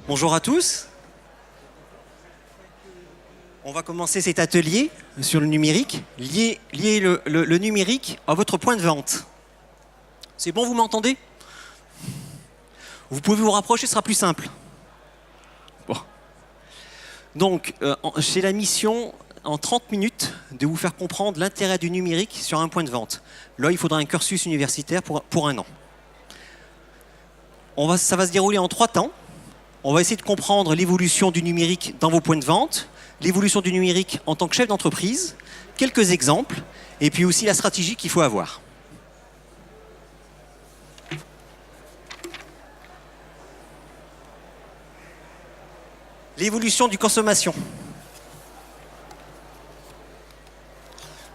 Bonjour à tous. On va commencer cet atelier sur le numérique, lier le numérique à votre point de vente. C'est bon, vous m'entendez? Vous pouvez vous rapprocher, ce sera plus simple. Bon. Donc, j'ai la mission, en 30 minutes, de vous faire comprendre l'intérêt du numérique sur un point de vente. Là, il faudra un cursus universitaire pour un an. Ça va se dérouler en 3 temps. On va essayer de comprendre l'évolution du numérique dans vos points de vente, l'évolution du numérique en tant que chef d'entreprise, quelques exemples, et puis aussi la stratégie qu'il faut avoir. L'évolution du consommation.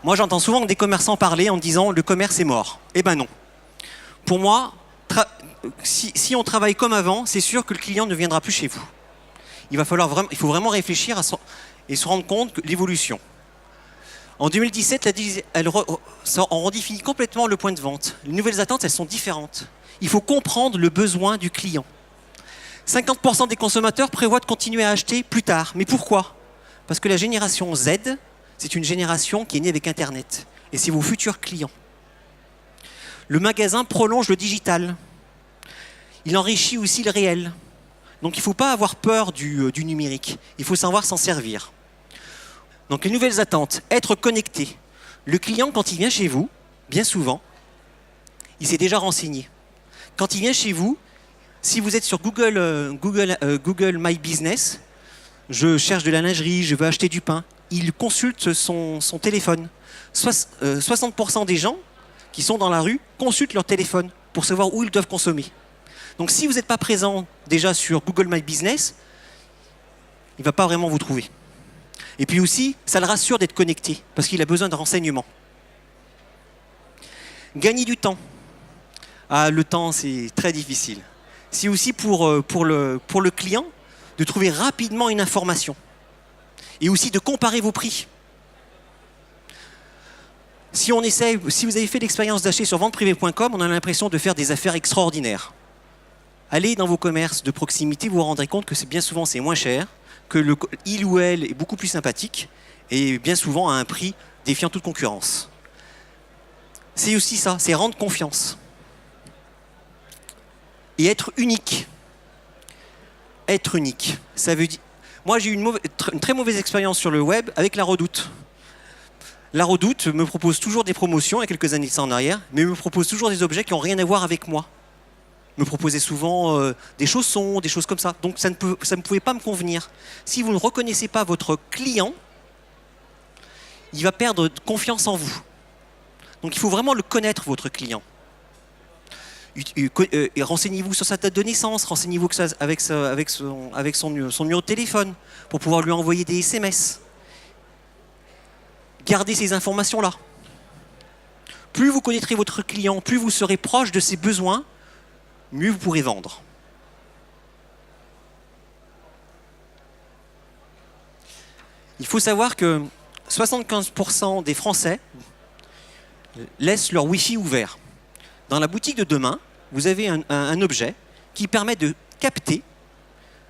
Moi, j'entends souvent des commerçants parler en disant « le commerce est mort ». Eh ben non. Pour moi, si on travaille comme avant, c'est sûr que le client ne viendra plus chez vous. Il faut vraiment réfléchir et se rendre compte de l'évolution. En 2017, on redéfinit complètement le point de vente. Les nouvelles attentes, elles sont différentes. Il faut comprendre le besoin du client. 50% des consommateurs prévoient de continuer à acheter plus tard. Mais pourquoi? Parce que la génération Z, c'est une génération qui est née avec Internet. Et c'est vos futurs clients. Le magasin prolonge le digital. Il enrichit aussi le réel. Donc il ne faut pas avoir peur du numérique. Il faut savoir s'en servir. Donc les nouvelles attentes, être connecté. Le client, quand il vient chez vous, bien souvent, il s'est déjà renseigné. Quand il vient chez vous, si vous êtes sur Google My Business, je cherche de la lingerie, je veux acheter du pain, il consulte son téléphone. 60% des gens qui sont dans la rue consultent leur téléphone pour savoir où ils doivent consommer. Donc si vous n'êtes pas présent déjà sur Google My Business, il ne va pas vraiment vous trouver. Et puis aussi, ça le rassure d'être connecté, parce qu'il a besoin de renseignements. Gagner du temps. Ah, le temps, c'est très difficile. C'est aussi pour le client de trouver rapidement une information. Et aussi de comparer vos prix. Si vous avez fait l'expérience d'acheter sur venteprivée.com, on a l'impression de faire des affaires extraordinaires. Allez dans vos commerces de proximité, vous vous rendrez compte que bien souvent c'est moins cher, que il ou elle est beaucoup plus sympathique et bien souvent à un prix défiant toute concurrence. C'est aussi ça, c'est rendre confiance. Et être unique. Être unique, ça veut dire... Moi j'ai eu une très mauvaise expérience sur le web avec La Redoute. La Redoute me propose toujours des promotions, il y a quelques années de ça en arrière, mais me propose toujours des objets qui n'ont rien à voir avec moi. Me proposait souvent des chaussons, des choses comme ça. Donc ça ne pouvait pas me convenir. Si vous ne reconnaissez pas votre client, il va perdre confiance en vous. Donc il faut vraiment le connaître, votre client. Renseignez-vous sur sa date de naissance, renseignez-vous avec son numéro de téléphone pour pouvoir lui envoyer des SMS. Gardez ces informations-là. Plus vous connaîtrez votre client, plus vous serez proche de ses besoins, mieux vous pourrez vendre. Il faut savoir que 75% des Français laissent leur Wi-Fi ouvert. Dans la boutique de demain, vous avez un objet qui permet de capter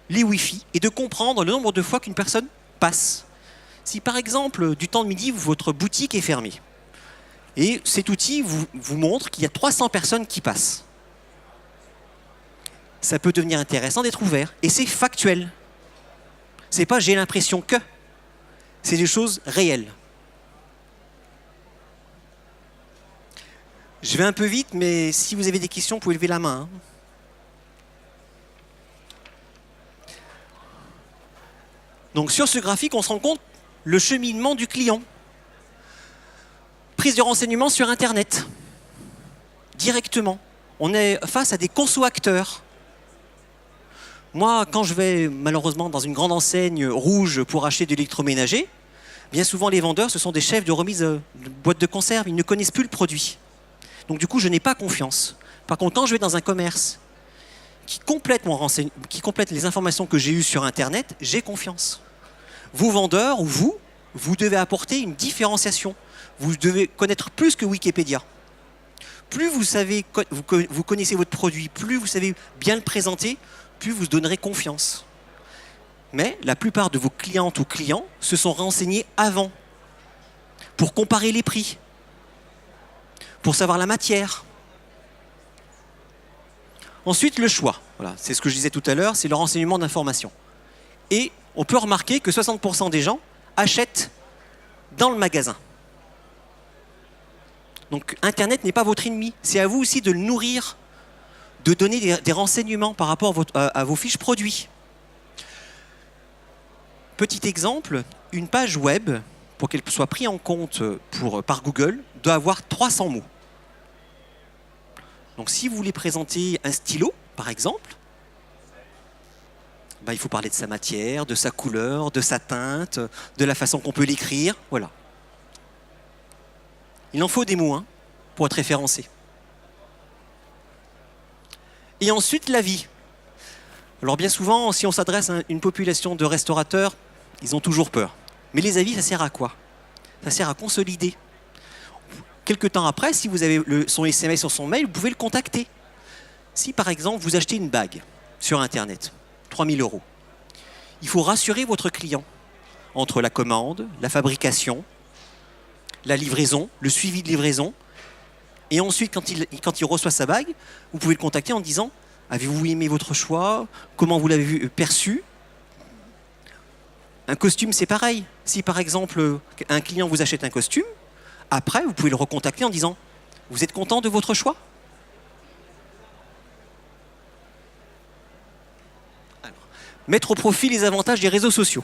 les Wi-Fi et de comprendre le nombre de fois qu'une personne passe. Si par exemple, du temps de midi, votre boutique est fermée, et cet outil vous montre qu'il y a 300 personnes qui passent. Ça peut devenir intéressant d'être ouvert. Et c'est factuel. C'est pas j'ai l'impression que. C'est des choses réelles. Je vais un peu vite, mais si vous avez des questions, vous pouvez lever la main. Donc sur ce graphique, on se rend compte le cheminement du client. Prise de renseignements sur Internet. Directement. On est face à des conso-acteurs. Moi, quand je vais malheureusement dans une grande enseigne rouge pour acheter de l'électroménager, bien souvent les vendeurs, ce sont des chefs de remise de boîtes de conserve, ils ne connaissent plus le produit. Donc du coup, je n'ai pas confiance. Par contre, quand je vais dans un commerce qui complète les informations que j'ai eues sur Internet, j'ai confiance. Vous vendeurs, ou vous devez apporter une différenciation. Vous devez connaître plus que Wikipédia. Plus vous connaissez votre produit, plus vous savez bien le présenter, plus vous donnerez confiance. Mais la plupart de vos clientes ou clients se sont renseignés avant pour comparer les prix, pour savoir la matière. Ensuite, le choix. Voilà, c'est ce que je disais tout à l'heure, c'est le renseignement d'information. Et on peut remarquer que 60% des gens achètent dans le magasin. Donc Internet n'est pas votre ennemi. C'est à vous aussi de le nourrir, de donner des renseignements par rapport à vos fiches produits. Petit exemple, une page web, pour qu'elle soit prise en compte par Google, doit avoir 300 mots. Donc si vous voulez présenter un stylo, par exemple, il faut parler de sa matière, de sa couleur, de sa teinte, de la façon qu'on peut l'écrire, voilà. Il en faut des mots pour être référencé. Et ensuite, l'avis. Alors bien souvent, si on s'adresse à une population de restaurateurs, ils ont toujours peur. Mais les avis, ça sert à quoi? Ça sert à consolider. Quelque temps après, si vous avez son SMS sur son mail, vous pouvez le contacter. Si par exemple, vous achetez une bague sur Internet, 3 000 €, il faut rassurer votre client entre la commande, la fabrication, la livraison, le suivi de livraison. Et ensuite, quand il reçoit sa bague, vous pouvez le contacter en disant « Avez-vous aimé votre choix? Comment vous l'avez perçu ?» Un costume, c'est pareil. Si par exemple, un client vous achète un costume, après, vous pouvez le recontacter en disant « Vous êtes content de votre choix ?» Alors, mettre au profit les avantages des réseaux sociaux.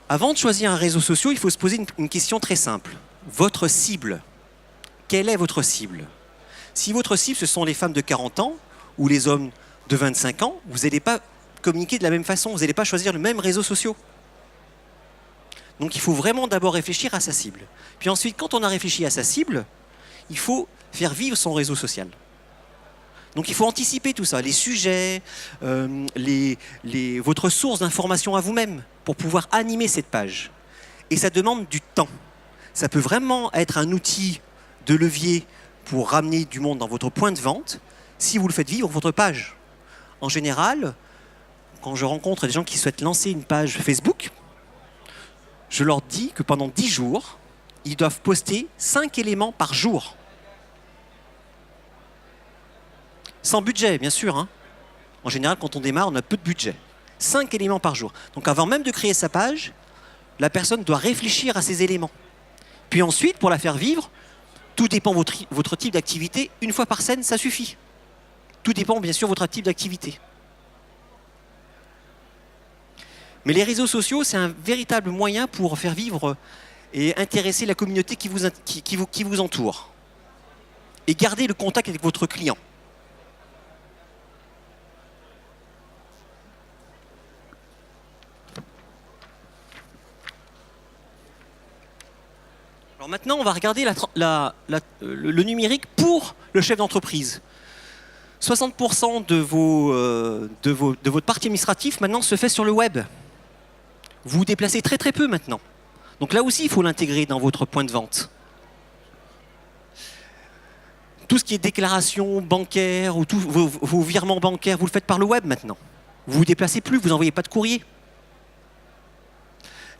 Avant de choisir un réseau social, il faut se poser une question très simple. Votre cible. Quelle est votre cible? Si votre cible, ce sont les femmes de 40 ans ou les hommes de 25 ans, vous n'allez pas communiquer de la même façon, vous n'allez pas choisir le même réseau social. Donc il faut vraiment d'abord réfléchir à sa cible. Puis ensuite, quand on a réfléchi à sa cible, il faut faire vivre son réseau social. Donc il faut anticiper tout ça, les sujets, votre source d'information à vous-même, pour pouvoir animer cette page. Et ça demande du temps. Ça peut vraiment être un outil de levier pour ramener du monde dans votre point de vente, si vous le faites vivre votre page. En général, quand je rencontre des gens qui souhaitent lancer une page Facebook, je leur dis que pendant 10 jours, ils doivent poster 5 éléments par jour. Sans budget, bien sûr. En général, quand on démarre, on a peu de budget. 5 éléments par jour. Donc avant même de créer sa page, la personne doit réfléchir à ces éléments. Puis ensuite, pour la faire vivre, tout dépend de votre type d'activité. Une fois par semaine, ça suffit. Tout dépend bien sûr de votre type d'activité. Mais les réseaux sociaux, c'est un véritable moyen pour faire vivre et intéresser la communauté qui vous entoure. Et garder le contact avec votre client. Alors maintenant, on va regarder le numérique pour le chef d'entreprise. 60% de votre partie administrative maintenant se fait sur le web. Vous vous déplacez très très peu maintenant. Donc là aussi, il faut l'intégrer dans votre point de vente. Tout ce qui est déclaration bancaire ou tous vos virements bancaires, vous le faites par le web maintenant. Vous ne vous déplacez plus, vous n'envoyez pas de courrier.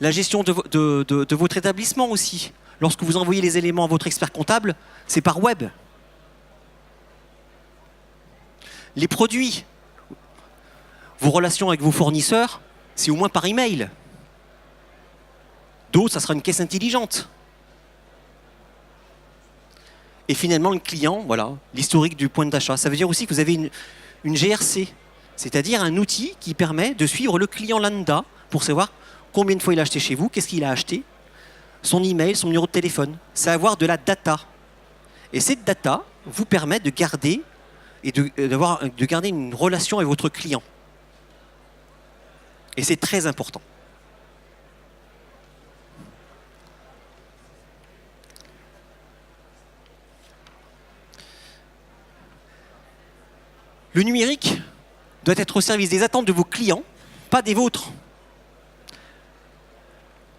La gestion de votre établissement aussi. Lorsque vous envoyez les éléments à votre expert comptable, c'est par web. Les produits, vos relations avec vos fournisseurs, c'est au moins par email. D'autres, ça sera une caisse intelligente. Et finalement, le client, voilà, l'historique du point d'achat. Ça veut dire aussi que vous avez une GRC, c'est-à-dire un outil qui permet de suivre le client lambda pour savoir combien de fois il a acheté chez vous, qu'est-ce qu'il a acheté, son email, son numéro de téléphone. C'est avoir de la data. Et cette data vous permet de garder et de garder une relation avec votre client. Et c'est très important. Le numérique doit être au service des attentes de vos clients, pas des vôtres.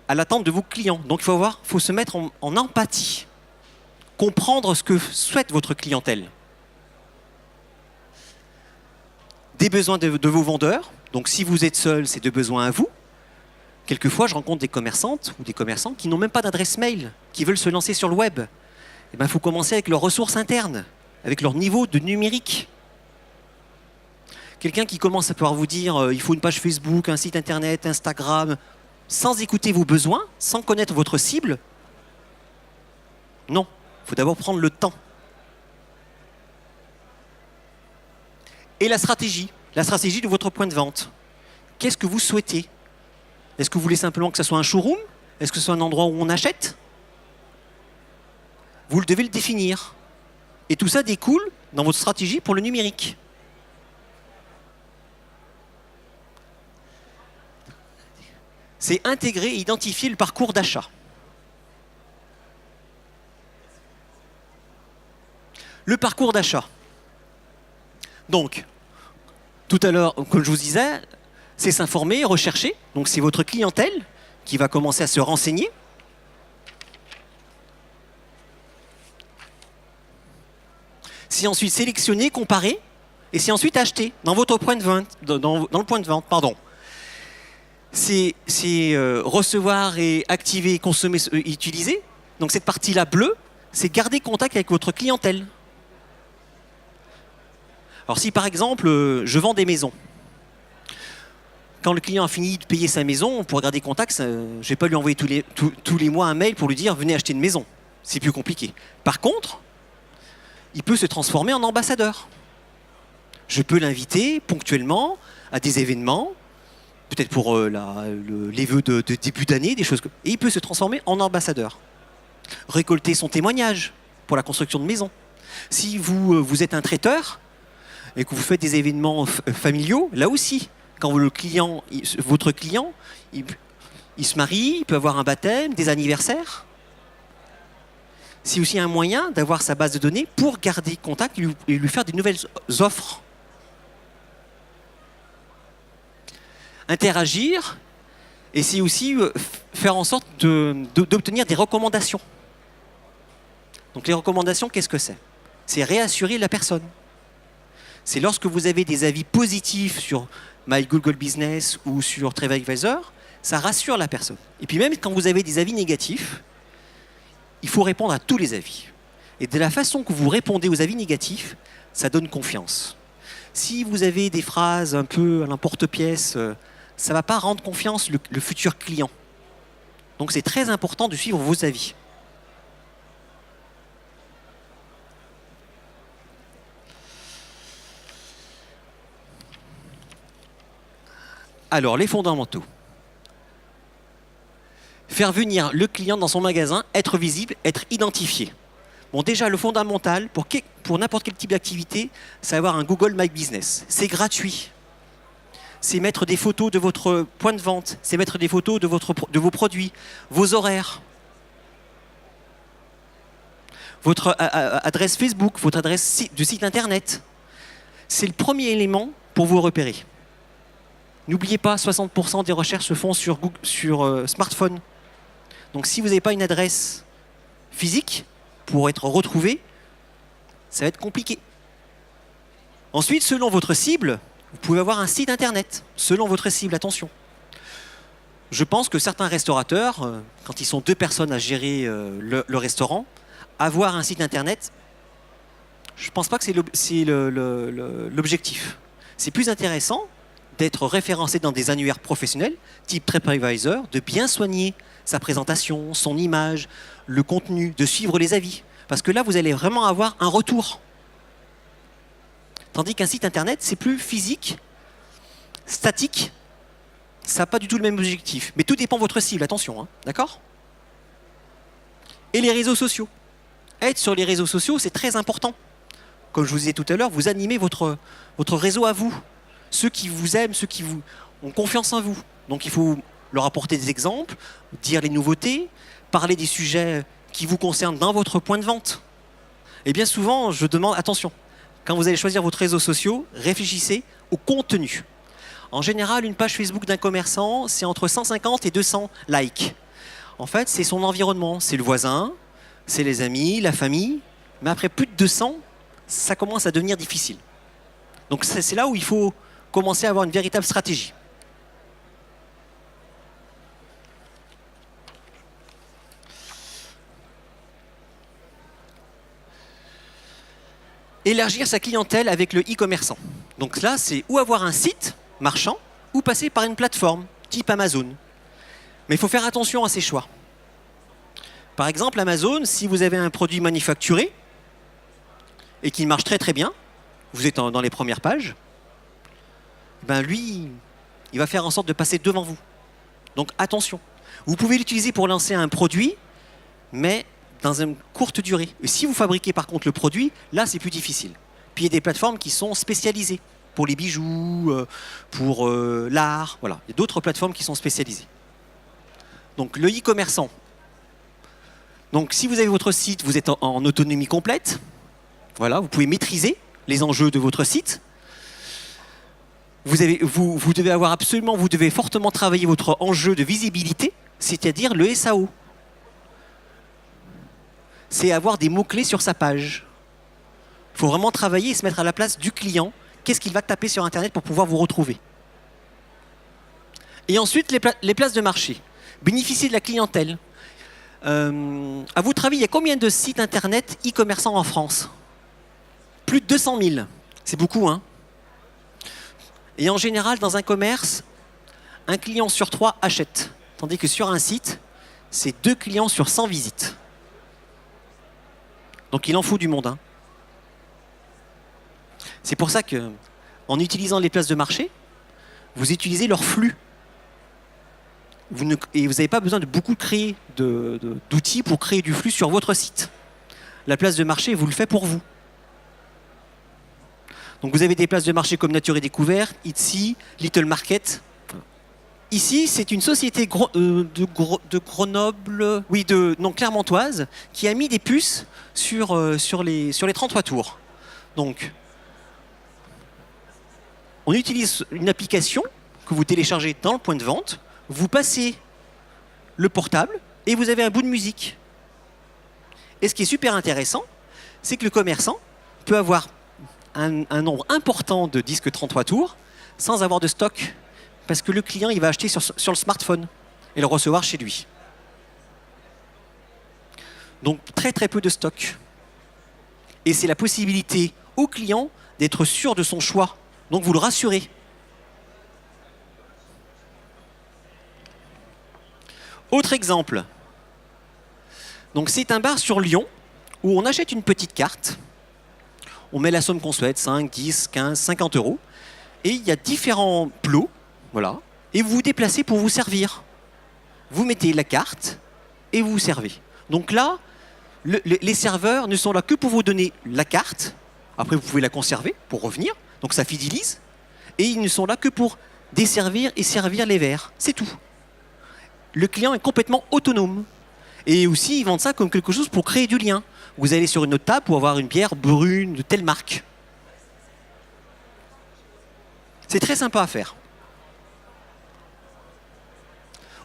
À l'attente de vos clients. Donc il faut se mettre en empathie, comprendre ce que souhaite votre clientèle. des besoins de vos vendeurs. Donc si vous êtes seul, c'est de besoins à vous. Quelquefois, je rencontre des commerçantes ou des commerçants qui n'ont même pas d'adresse mail, qui veulent se lancer sur le web. Eh bien, il faut commencer avec leurs ressources internes, avec leur niveau de numérique. Quelqu'un qui commence à pouvoir vous dire il faut une page Facebook, un site internet, Instagram, sans écouter vos besoins, sans connaître votre cible, non, il faut d'abord prendre le temps. Et la stratégie de votre point de vente. Qu'est-ce que vous souhaitez? Est-ce que vous voulez simplement que ce soit un showroom? Est-ce que ce soit un endroit où on achète? Vous devez le définir. Et tout ça découle dans votre stratégie pour le numérique. C'est intégrer et identifier le parcours d'achat. Le parcours d'achat. Donc, tout à l'heure, comme je vous disais, c'est s'informer, rechercher. Donc, c'est votre clientèle qui va commencer à se renseigner. C'est ensuite sélectionner, comparer, et c'est ensuite acheter dans votre point de vente, dans le point de vente, pardon. C'est recevoir et activer, consommer, utiliser. Donc cette partie-là bleue, c'est garder contact avec votre clientèle. Alors si par exemple, je vends des maisons, quand le client a fini de payer sa maison, pour garder contact, je ne vais pas lui envoyer tous les mois un mail pour lui dire « venez acheter une maison ». C'est plus compliqué. Par contre, il peut se transformer en ambassadeur. Je peux l'inviter ponctuellement à des événements, peut-être pour les vœux de début d'année, des choses. Et il peut se transformer en ambassadeur. Récolter son témoignage pour la construction de maisons. Si vous êtes un traiteur et que vous faites des événements familiaux, là aussi, quand votre client, il se marie, il peut avoir un baptême, des anniversaires. C'est aussi un moyen d'avoir sa base de données pour garder contact et lui faire des nouvelles offres. Interagir, et c'est aussi faire en sorte d'obtenir des recommandations. Donc les recommandations, qu'est-ce que c'est? C'est réassurer la personne. C'est lorsque vous avez des avis positifs sur My Google Business ou sur TripAdvisor, ça rassure la personne. Et puis même quand vous avez des avis négatifs, il faut répondre à tous les avis. Et de la façon que vous répondez aux avis négatifs, ça donne confiance. Si vous avez des phrases un peu à l'emporte-pièce, ça ne va pas rendre confiance le futur client. Donc c'est très important de suivre vos avis. Alors, les fondamentaux. Faire venir le client dans son magasin, être visible, être identifié. Bon, déjà, le fondamental, pour n'importe quel type d'activité, c'est avoir un Google My Business. C'est gratuit. C'est mettre des photos de votre point de vente. C'est mettre des photos de vos produits, vos horaires. Votre adresse Facebook, votre adresse de site internet. C'est le premier élément pour vous repérer. N'oubliez pas, 60% des recherches se font sur smartphone. Donc si vous n'avez pas une adresse physique pour être retrouvé, ça va être compliqué. Ensuite, selon votre cible, vous pouvez avoir un site internet. Selon votre cible, attention. Je pense que certains restaurateurs, quand ils sont 2 personnes à gérer le restaurant, avoir un site internet, je ne pense pas que c'est l'objectif. C'est plus intéressant d'être référencé dans des annuaires professionnels, type TripAdvisor, de bien soigner sa présentation, son image, le contenu, de suivre les avis. Parce que là, vous allez vraiment avoir un retour. Tandis qu'un site internet, c'est plus physique, statique, ça n'a pas du tout le même objectif. Mais tout dépend de votre cible, attention, hein, d'accord? Et les réseaux sociaux. Être sur les réseaux sociaux, c'est très important. Comme je vous disais tout à l'heure, vous animez votre réseau à vous. Ceux qui vous aiment, ceux qui ont confiance en vous. Donc il faut leur apporter des exemples, dire les nouveautés, parler des sujets qui vous concernent dans votre point de vente. Et bien souvent, je demande, attention, quand vous allez choisir votre réseau social, réfléchissez au contenu. En général, une page Facebook d'un commerçant, c'est entre 150 et 200 likes. En fait, c'est son environnement, c'est le voisin, c'est les amis, la famille. Mais après plus de 200, ça commence à devenir difficile. Donc c'est là où il faut commencer à avoir une véritable stratégie. Élargir sa clientèle avec le e-commerçant. Donc là, c'est ou avoir un site marchand ou passer par une plateforme type Amazon. Mais il faut faire attention à ces choix. Par exemple, Amazon, si vous avez un produit manufacturé et qu'il marche très très bien, vous êtes dans les premières pages, ben lui, il va faire en sorte de passer devant vous. Donc attention. Vous pouvez l'utiliser pour lancer un produit, mais dans une courte durée. Et si vous fabriquez par contre le produit, là c'est plus difficile. Puis il y a des plateformes qui sont spécialisées pour les bijoux, pour l'art, voilà. Il y a d'autres plateformes qui sont spécialisées. Donc le e-commerçant. Donc si vous avez votre site, vous êtes en autonomie complète. Voilà, vous pouvez maîtriser les enjeux de votre site. Vous devez fortement travailler votre enjeu de visibilité, c'est-à-dire le SAO. C'est avoir des mots-clés sur sa page. Il faut vraiment travailler et se mettre à la place du client. Qu'est-ce qu'il va taper sur Internet pour pouvoir vous retrouver? Et ensuite, les places de marché. Bénéficier de la clientèle. À votre avis, il y a combien de sites Internet e-commerçants en France? Plus de 200 000. C'est beaucoup, hein? Et en général, dans un commerce, un client sur 3 achète. Tandis que sur un site, c'est 2 clients sur 100 visites. Donc il en faut du monde, hein. C'est pour ça que, en utilisant les places de marché, vous utilisez leur flux. Et vous n'avez pas besoin de beaucoup créer d'outils pour créer du flux sur votre site. La place de marché vous le fait pour vous. Donc vous avez des places de marché comme Nature et Découverte, Etsy, Little Market. Ici, c'est une société de Grenoble, clermontoise, qui a mis des puces sur les 33 tours. Donc, on utilise une application que vous téléchargez dans le point de vente, vous passez le portable et vous avez un bout de musique. Et ce qui est super intéressant, c'est que le commerçant peut avoir un nombre important de disques 33 tours sans avoir de stock. Parce que le client, il va acheter sur le smartphone et le recevoir chez lui. Donc très très peu de stock. Et c'est la possibilité au client d'être sûr de son choix. Donc vous le rassurez. Autre exemple. Donc c'est un bar sur Lyon où on achète une petite carte. On met la somme qu'on souhaite, 5, 10, 15, 50 euros. Et il y a différents plots. Voilà. Et vous vous déplacez pour vous servir. Vous mettez la carte et vous vous servez. Donc là, les serveurs ne sont là que pour vous donner la carte. Après, vous pouvez la conserver pour revenir. Donc ça fidélise. Et ils ne sont là que pour desservir et servir les verres. C'est tout. Le client est complètement autonome. Et aussi, ils vendent ça comme quelque chose pour créer du lien. Vous allez sur une autre table pour avoir une bière brune de telle marque. C'est très sympa à faire.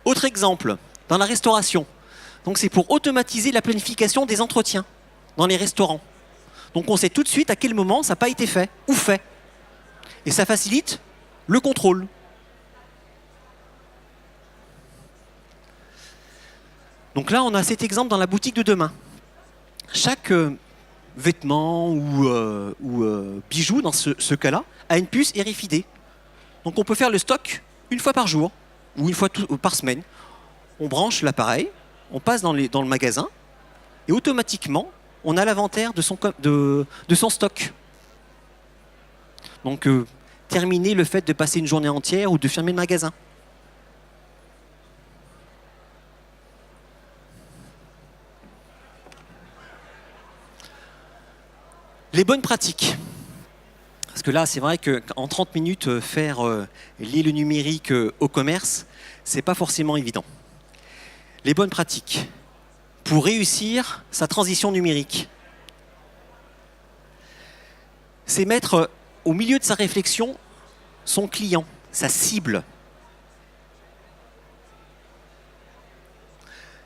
Autre exemple, dans la restauration. Donc c'est pour automatiser la planification des entretiens dans les restaurants. Donc on sait tout de suite à quel moment ça n'a pas été fait ou fait. Et ça facilite le contrôle. Donc là, on a cet exemple dans la boutique de demain. Chaque vêtement ou bijou, dans ce cas-là, a une puce RFID. Donc on peut faire le stock une fois par jour ou une fois par semaine. On branche l'appareil, on passe dans le magasin et automatiquement, on a l'inventaire de son stock. Donc terminer le fait de passer une journée entière ou de fermer le magasin. Les bonnes pratiques. Parce que là, c'est vrai qu'en 30 minutes, faire lier le numérique au commerce, c'est pas forcément évident. Les bonnes pratiques pour réussir sa transition numérique. C'est mettre au milieu de sa réflexion son client, sa cible.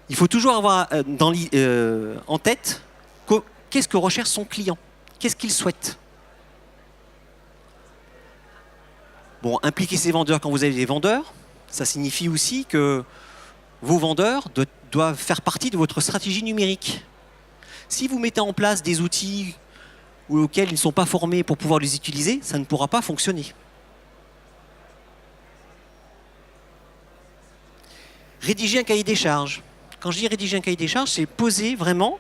Il faut toujours avoir en tête qu'est-ce que recherche son client. Qu'est-ce qu'il souhaite? Bon, impliquer ses vendeurs quand vous avez des vendeurs, ça signifie aussi que vos vendeurs doivent faire partie de votre stratégie numérique. Si vous mettez en place des outils auxquels ils ne sont pas formés pour pouvoir les utiliser, ça ne pourra pas fonctionner. Rédiger un cahier des charges. Quand je dis rédiger un cahier des charges, c'est poser vraiment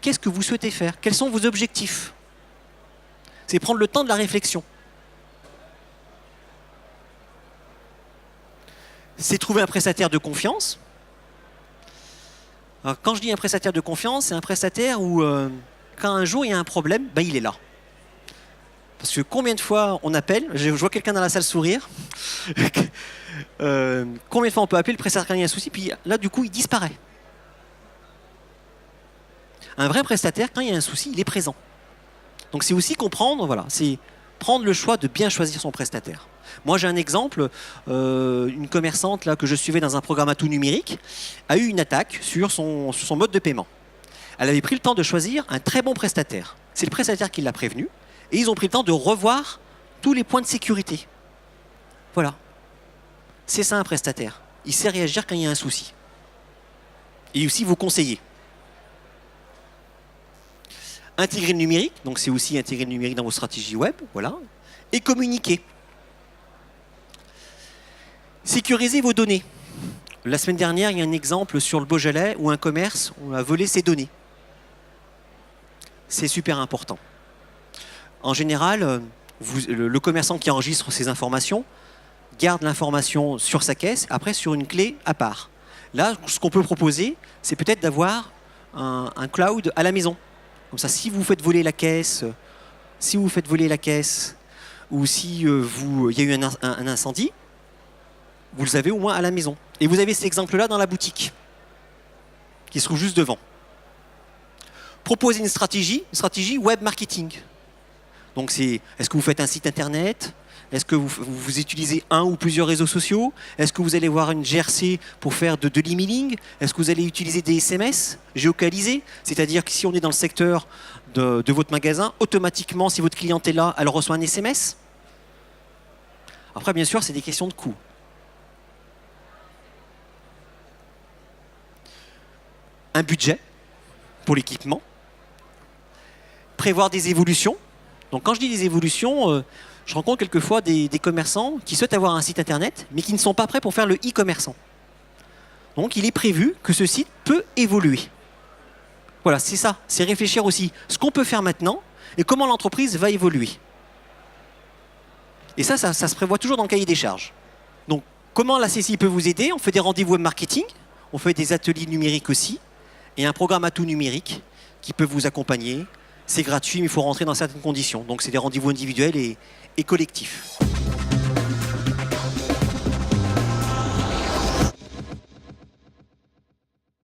qu'est-ce que vous souhaitez faire, quels sont vos objectifs. C'est prendre le temps de la réflexion. C'est trouver un prestataire de confiance. Alors, quand je dis un prestataire de confiance, c'est un prestataire où, quand un jour il y a un problème, ben, il est là. Parce que combien de fois on appelle, je vois quelqu'un dans la salle sourire, combien de fois on peut appeler le prestataire quand il y a un souci, puis là du coup il disparaît. Un vrai prestataire, quand il y a un souci, il est présent. Donc c'est aussi comprendre, voilà, c'est prendre le choix de bien choisir son prestataire. Moi j'ai un exemple, une commerçante là, que je suivais dans un programme à tout numérique a eu une attaque sur son mode de paiement. Elle avait pris le temps de choisir un très bon prestataire. C'est le prestataire qui l'a prévenu et ils ont pris le temps de revoir tous les points de sécurité. Voilà. C'est ça un prestataire. Il sait réagir quand il y a un souci. Et aussi vous conseiller. Intégrer le numérique, donc c'est aussi intégrer le numérique dans vos stratégies web, voilà. Et communiquer. Sécuriser vos données. La semaine dernière, il y a un exemple sur le Beaujolais où un commerce a volé ses données. C'est super important. En général, le commerçant qui enregistre ces informations garde l'information sur sa caisse, après sur une clé à part. Là, ce qu'on peut proposer, c'est peut-être d'avoir un cloud à la maison. Comme ça, si vous faites voler la caisse, ou si il y a eu un incendie, vous le avez au moins à la maison. Et vous avez cet exemple-là dans la boutique, qui se trouve juste devant. Proposer une stratégie web marketing. Donc c'est, est-ce que vous faites un site internet? Est-ce que vous utilisez un ou plusieurs réseaux sociaux? Est-ce que vous allez voir une GRC pour faire de l'emailing? Est-ce que vous allez utiliser des SMS géocalisés? C'est-à-dire que si on est dans le secteur de votre magasin, automatiquement, si votre cliente est là, elle reçoit un SMS? Après, bien sûr, c'est des questions de coût. Un budget pour l'équipement. Prévoir des évolutions. Donc quand je dis des évolutions, je rencontre quelquefois des commerçants qui souhaitent avoir un site internet, mais qui ne sont pas prêts pour faire le e-commerçant. Donc il est prévu que ce site peut évoluer. Voilà, c'est ça, c'est réfléchir aussi ce qu'on peut faire maintenant et comment l'entreprise va évoluer. Et ça se prévoit toujours dans le cahier des charges. Donc comment la CCI peut vous aider? On fait des rendez-vous web marketing, on fait des ateliers numériques aussi, et un programme à tout numérique qui peut vous accompagner. C'est gratuit, mais il faut rentrer dans certaines conditions. Donc c'est des rendez-vous individuels et collectifs.